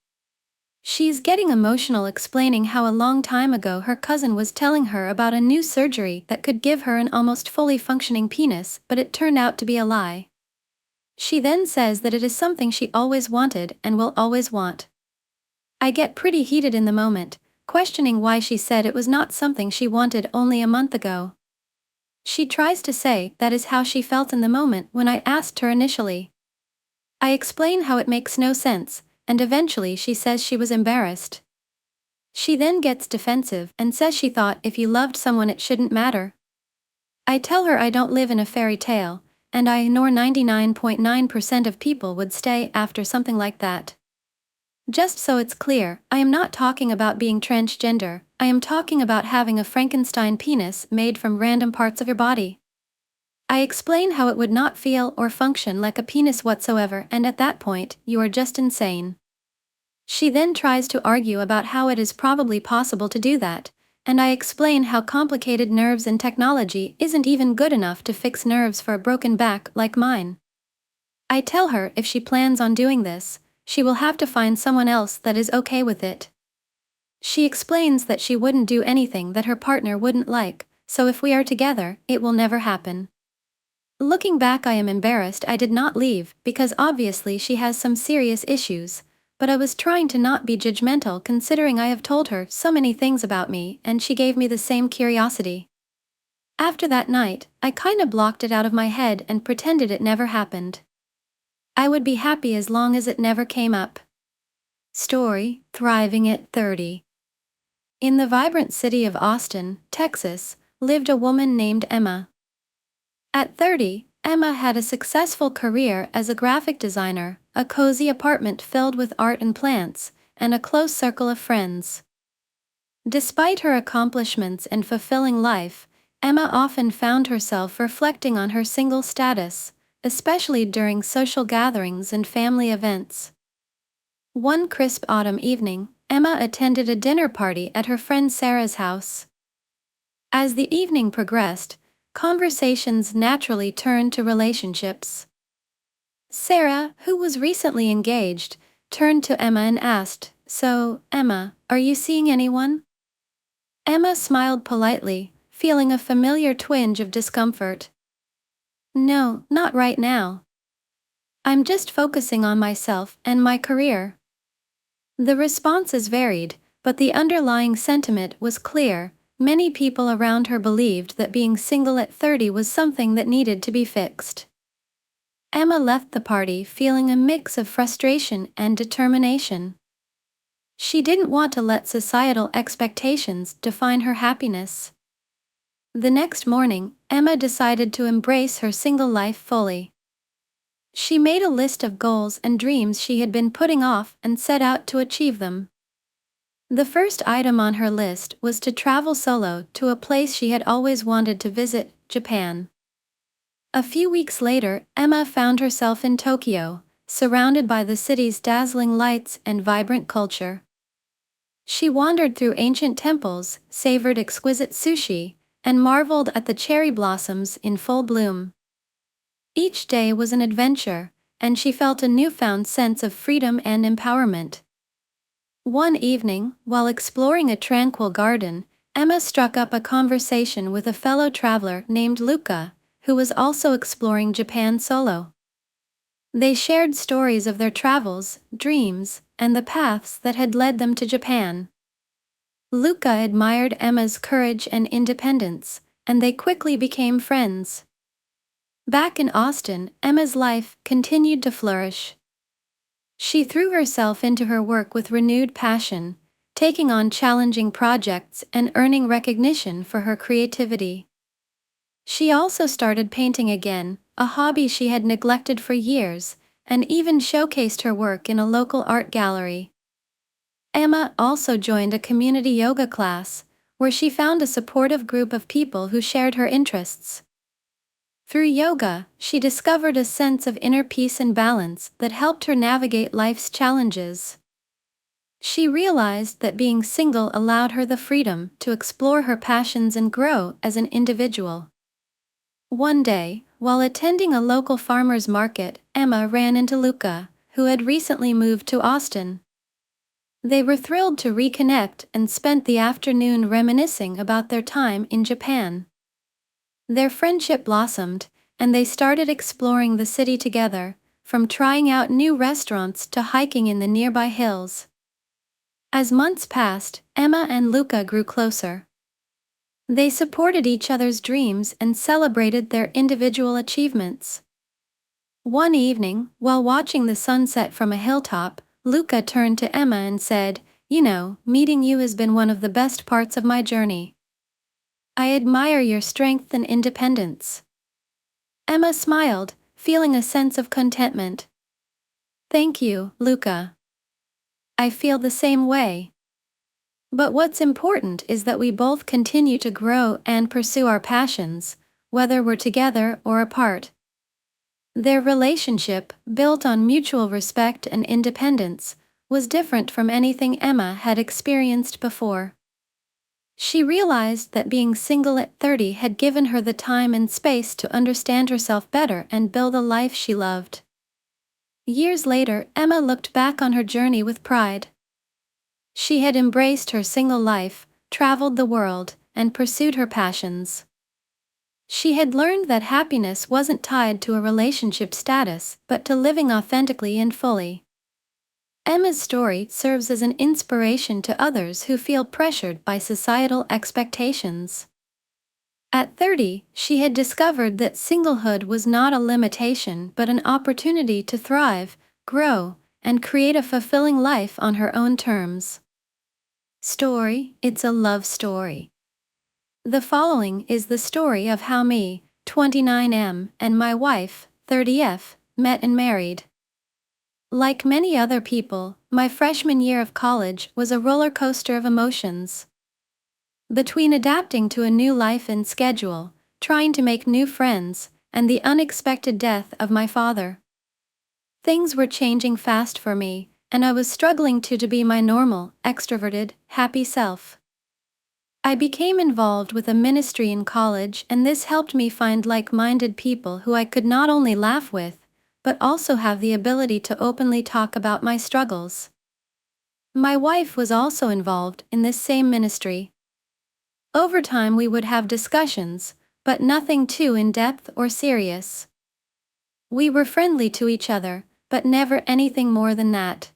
She's getting emotional explaining how a long time ago her cousin was telling her about a new surgery that could give her an almost fully functioning penis, but it turned out to be a lie. She then says that it is something she always wanted and will always want. I get pretty heated in the moment, questioning why she said it was not something she wanted only a month ago. She tries to say that is how she felt in the moment when I asked her initially. I explain how it makes no sense, and eventually she says she was embarrassed. She then gets defensive and says she thought if you loved someone it shouldn't matter. I tell her I don't live in a fairy tale, and I ignore 99.9% of people would stay after something like that. Just so it's clear, I am not talking about being transgender, I am talking about having a Frankenstein penis made from random parts of your body. I explain how it would not feel or function like a penis whatsoever, and at that point, you are just insane. She then tries to argue about how it is probably possible to do that, and I explain how complicated nerves and technology isn't even good enough to fix nerves for a broken back like mine. I tell her if she plans on doing this, she will have to find someone else that is okay with it. She explains that she wouldn't do anything that her partner wouldn't like, so if we are together, it will never happen. Looking back, I am embarrassed I did not leave because obviously she has some serious issues, but I was trying to not be judgmental considering I have told her so many things about me and she gave me the same curiosity. After that night, I kinda blocked it out of my head and pretended it never happened. I would be happy as long as it never came up. Story, Thriving at 30. In the vibrant city of Austin, Texas, lived a woman named Emma. At 30, Emma had a successful career as a graphic designer, a cozy apartment filled with art and plants, and a close circle of friends. Despite her accomplishments and fulfilling life, Emma often found herself reflecting on her single status, especially during social gatherings and family events. One crisp autumn evening, Emma attended a dinner party at her friend Sarah's house. As the evening progressed, conversations naturally turned to relationships. Sarah, who was recently engaged, turned to Emma and asked, "So, Emma, are you seeing anyone?" Emma smiled politely, feeling a familiar twinge of discomfort. "No, not right now. I'm just focusing on myself and my career." The responses varied, but the underlying sentiment was clear. Many people around her believed that being single at 30 was something that needed to be fixed. Emma left the party feeling a mix of frustration and determination. She didn't want to let societal expectations define her happiness. The next morning, Emma decided to embrace her single life fully. She made a list of goals and dreams she had been putting off and set out to achieve them. The first item on her list was to travel solo to a place she had always wanted to visit, Japan. A few weeks later, Emma found herself in Tokyo, surrounded by the city's dazzling lights and vibrant culture. She wandered through ancient temples, savored exquisite sushi, and marveled at the cherry blossoms in full bloom. Each day was an adventure, and she felt a newfound sense of freedom and empowerment. One evening, while exploring a tranquil garden, Emma struck up a conversation with a fellow traveler named Luca, who was also exploring Japan solo. They shared stories of their travels, dreams, and the paths that had led them to Japan. Luca admired Emma's courage and independence, and they quickly became friends. Back in Austin, Emma's life continued to flourish. She threw herself into her work with renewed passion, taking on challenging projects and earning recognition for her creativity. She also started painting again, a hobby she had neglected for years, and even showcased her work in a local art gallery. Emma also joined a community yoga class, where she found a supportive group of people who shared her interests. Through yoga, she discovered a sense of inner peace and balance that helped her navigate life's challenges. She realized that being single allowed her the freedom to explore her passions and grow as an individual. One day, while attending a local farmer's market, Emma ran into Luca, who had recently moved to Austin. They were thrilled to reconnect and spent the afternoon reminiscing about their time in Japan. Their friendship blossomed, and they started exploring the city together, from trying out new restaurants to hiking in the nearby hills. As months passed, Emma and Luca grew closer. They supported each other's dreams and celebrated their individual achievements. One evening, while watching the sunset from a hilltop, Luca turned to Emma and said, "You know, meeting you has been one of the best parts of my journey. I admire your strength and independence." Emma smiled, feeling a sense of contentment. "Thank you, Luca. I feel the same way. But what's important is that we both continue to grow and pursue our passions, whether we're together or apart." Their relationship, built on mutual respect and independence, was different from anything Emma had experienced before. She realized that being single at 30 had given her the time and space to understand herself better and build a life she loved. Years later, Emma looked back on her journey with pride. She had embraced her single life, traveled the world, and pursued her passions. She had learned that happiness wasn't tied to a relationship status, but to living authentically and fully. Emma's story serves as an inspiration to others who feel pressured by societal expectations. At 30, she had discovered that singlehood was not a limitation but an opportunity to thrive, grow, and create a fulfilling life on her own terms. Story: It's a love story. The following is the story of how me, 29M, and my wife, 30F, met and married. Like many other people, my freshman year of college was a roller coaster of emotions. Between adapting to a new life and schedule, trying to make new friends, and the unexpected death of my father, things were changing fast for me, and I was struggling to be my normal, extroverted, happy self. I became involved with a ministry in college, and this helped me find like-minded people who I could not only laugh with, but also have the ability to openly talk about my struggles. My wife was also involved in this same ministry. Over time we would have discussions, but nothing too in-depth or serious. We were friendly to each other, but never anything more than that.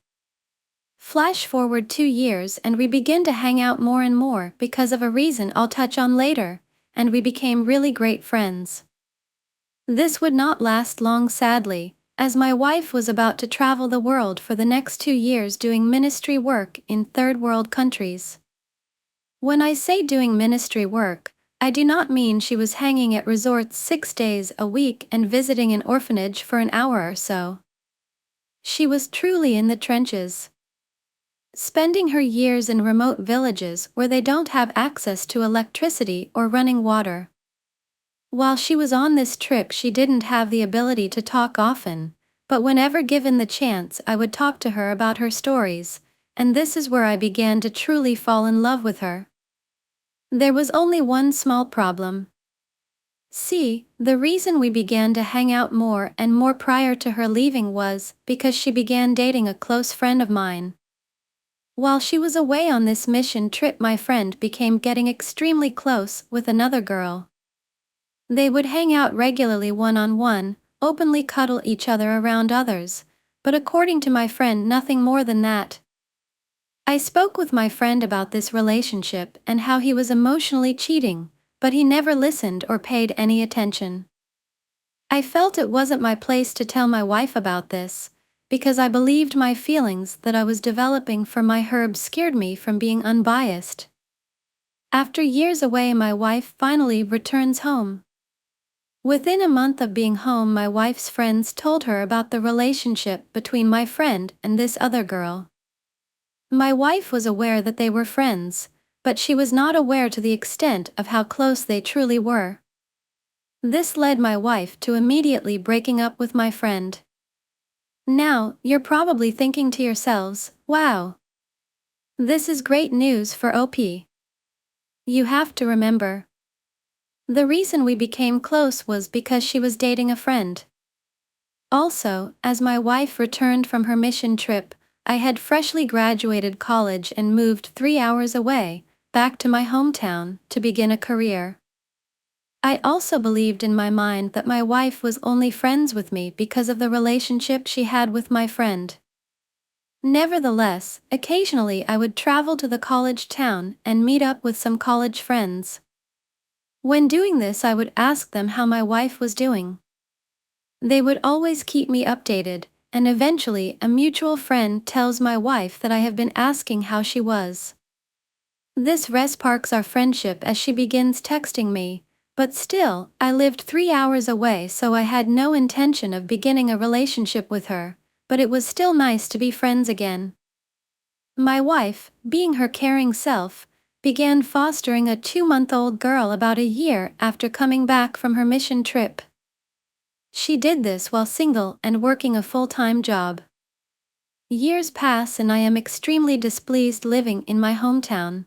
Flash forward 2 years and we begin to hang out more and more because of a reason I'll touch on later, and we became really great friends. This would not last long, sadly, as my wife was about to travel the world for the next 2 years doing ministry work in third world countries. When I say doing ministry work, I do not mean she was hanging at resorts 6 days a week and visiting an orphanage for an hour or so. She was truly in the trenches, spending her years in remote villages where they don't have access to electricity or running water. While she was on this trip, she didn't have the ability to talk often, but whenever given the chance, I would talk to her about her stories, and this is where I began to truly fall in love with her. There was only one small problem. See, the reason we began to hang out more and more prior to her leaving was because she began dating a close friend of mine. While she was away on this mission trip, my friend became getting extremely close with another girl. They would hang out regularly one-on-one, openly cuddle each other around others, but according to my friend, nothing more than that. I spoke with my friend about this relationship and how he was emotionally cheating, but he never listened or paid any attention. I felt it wasn't my place to tell my wife about this, because I believed my feelings that I was developing for my herb scared me from being unbiased. After years away, my wife finally returns home. Within a month of being home, my wife's friends told her about the relationship between my friend and this other girl. My wife was aware that they were friends, but she was not aware to the extent of how close they truly were. This led my wife to immediately breaking up with my friend. Now, you're probably thinking to yourselves, wow, this is great news for OP. You have to remember, the reason we became close was because she was dating a friend. Also, as my wife returned from her mission trip, I had freshly graduated college and moved 3 hours away, back to my hometown, to begin a career. I also believed in my mind that my wife was only friends with me because of the relationship she had with my friend. Nevertheless, occasionally I would travel to the college town and meet up with some college friends. When doing this, I would ask them how my wife was doing. They would always keep me updated, and eventually a mutual friend tells my wife that I have been asking how she was. This sparks our friendship as she begins texting me, but still, I lived 3 hours away, so I had no intention of beginning a relationship with her, but it was still nice to be friends again. My wife, being her caring self, began fostering a 2-month-old girl about a year after coming back from her mission trip. She did this while single and working a full-time job. Years pass and I am extremely displeased living in my hometown.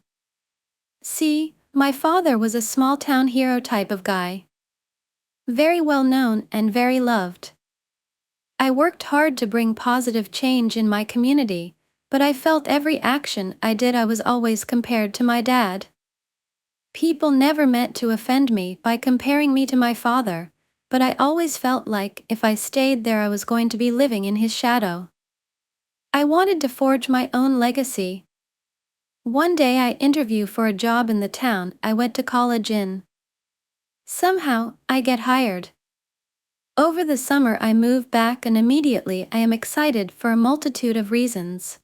See, my father was a small-town hero type of guy. Very well known and very loved. I worked hard to bring positive change in my community, but I felt every action I did I was always compared to my dad. People never meant to offend me by comparing me to my father, but I always felt like if I stayed there I was going to be living in his shadow. I wanted to forge my own legacy. One day I interviewed for a job in the town I went to college in. Somehow, I get hired. Over the summer I move back and immediately I am excited for a multitude of reasons.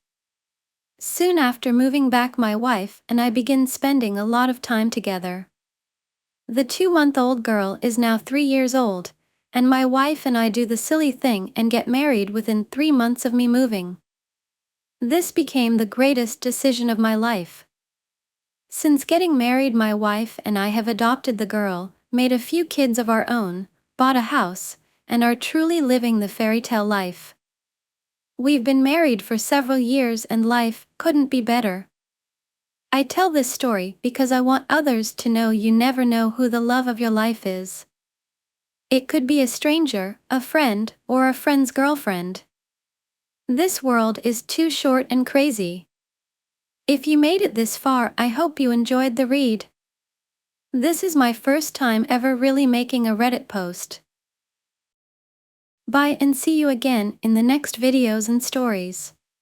Soon after moving back, my wife and I begin spending a lot of time together. The 2-month-old girl is now 3 years old, and my wife and I do the silly thing and get married within 3 months of me moving. This became the greatest decision of my life. Since getting married, my wife and I have adopted the girl, made a few kids of our own, bought a house, and are truly living the fairy tale life. We've been married for several years and life couldn't be better. I tell this story because I want others to know you never know who the love of your life is. It could be a stranger, a friend, or a friend's girlfriend. This world is too short and crazy. If you made it this far, I hope you enjoyed the read. This is my first time ever really making a Reddit post. Bye and see you again in the next videos and stories.